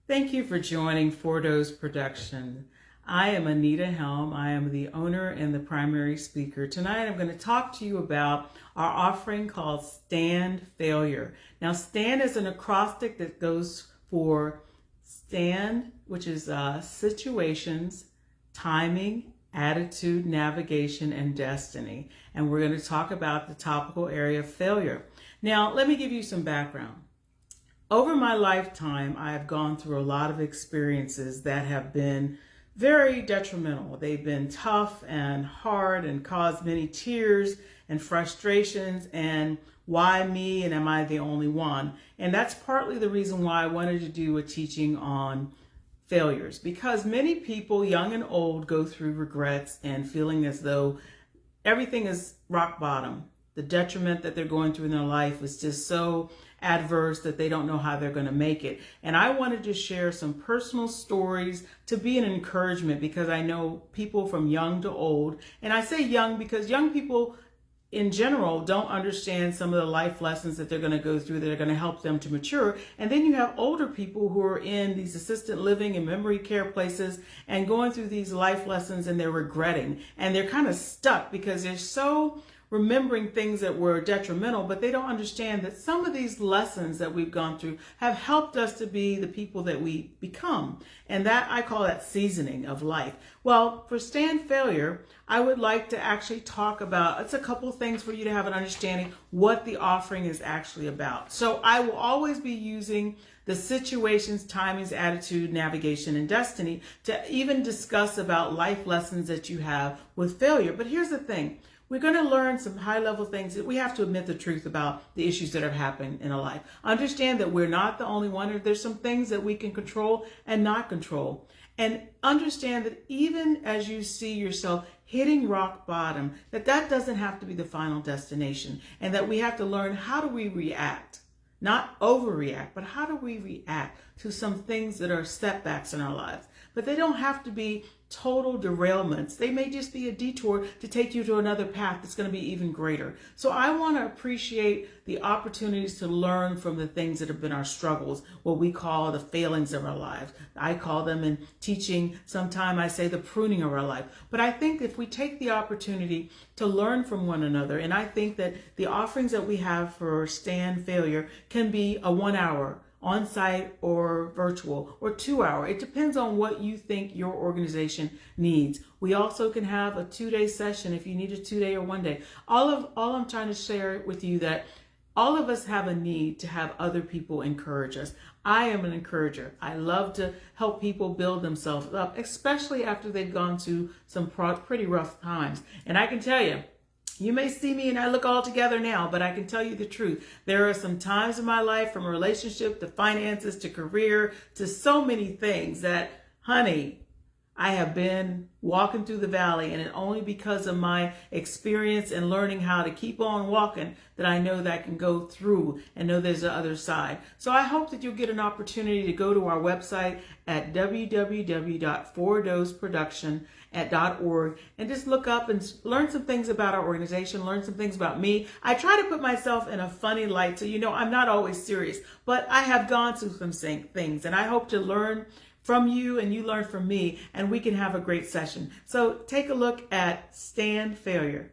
Thank you for joining Fordo's production. I am Anita Helm. I am the owner and the primary speaker. Tonight I'm going to talk to you about our offering called Stand Failure. Now, STAND is an acrostic that goes for stand, which is situations, timing, attitude, navigation, and destiny. And we're going to talk about the topical area of failure. Now, let me give you some background. Over my lifetime, I have gone through a lot of experiences that have been very detrimental. They've been tough and hard and caused many tears and frustrations and why me and am I the only one? And that's partly the reason why I wanted to do a teaching on failures, because many people, young and old, go through regrets and feeling as though everything is rock bottom. The detriment that they're going through in their life is just so adverse that they don't know how they're going to make it. And I wanted to share some personal stories to be an encouragement, because I know people from young to old, and I say young because young people in general don't understand some of the life lessons that they're going to go through that are going to help them to mature. And then you have older people who are in these assisted living and memory care places and going through these life lessons, and they're regretting and they're kind of stuck because they're so remembering things that were detrimental, but they don't understand that some of these lessons that we've gone through have helped us to be the people that we become. And that, I call that seasoning of life. Well, for Stand Failure, I would like to actually talk about, it's a couple things for you to have an understanding what the offering is actually about. So I will always be using the situations, timings, attitude, navigation, and destiny to even discuss about life lessons that you have with failure. But here's the thing. We're going to learn some high-level things that we have to admit the truth about the issues that have happened in a life. Understand that we're not the only one. There's some things that we can control and not control. And understand that even as you see yourself hitting rock bottom, that doesn't have to be the final destination, and that we have to learn how do we react. Not overreact, but how do we react to some things that are setbacks in our lives? But they don't have to be total derailments. They may just be a detour to take you to another path that's going to be even greater. So I want to appreciate the opportunities to learn from the things that have been our struggles, what we call the failings of our lives. I call them in teaching, sometimes I say the pruning of our life. But I think if we take the opportunity to learn from one another, and I think that the offerings that we have for Stand Failure can be a 1 hour, on-site or virtual, or 2 hour. It depends on what you think your organization needs. We also can have a 2-day session if you need a 2-day or 1 day. All I'm trying to share with you that all of us have a need to have other people encourage us. I am an encourager. I love to help people build themselves up, especially after they've gone through some pretty rough times. And I can tell you, you may see me and I look all together now, but I can tell you the truth. There are some times in my life, from relationship to finances to career to so many things, that, honey, I have been walking through the valley, and it only because of my experience and learning how to keep on walking that I know that I can go through and know there's the other side. So I hope that you'll get an opportunity to go to our website at www.fordoseproduction.org and just look up and learn some things about our organization, learn some things about me. I try to put myself in a funny light, so you know I'm not always serious, but I have gone through some things, and I hope to learn from you and you learn from me, and we can have a great session. So take a look at Stand Failure.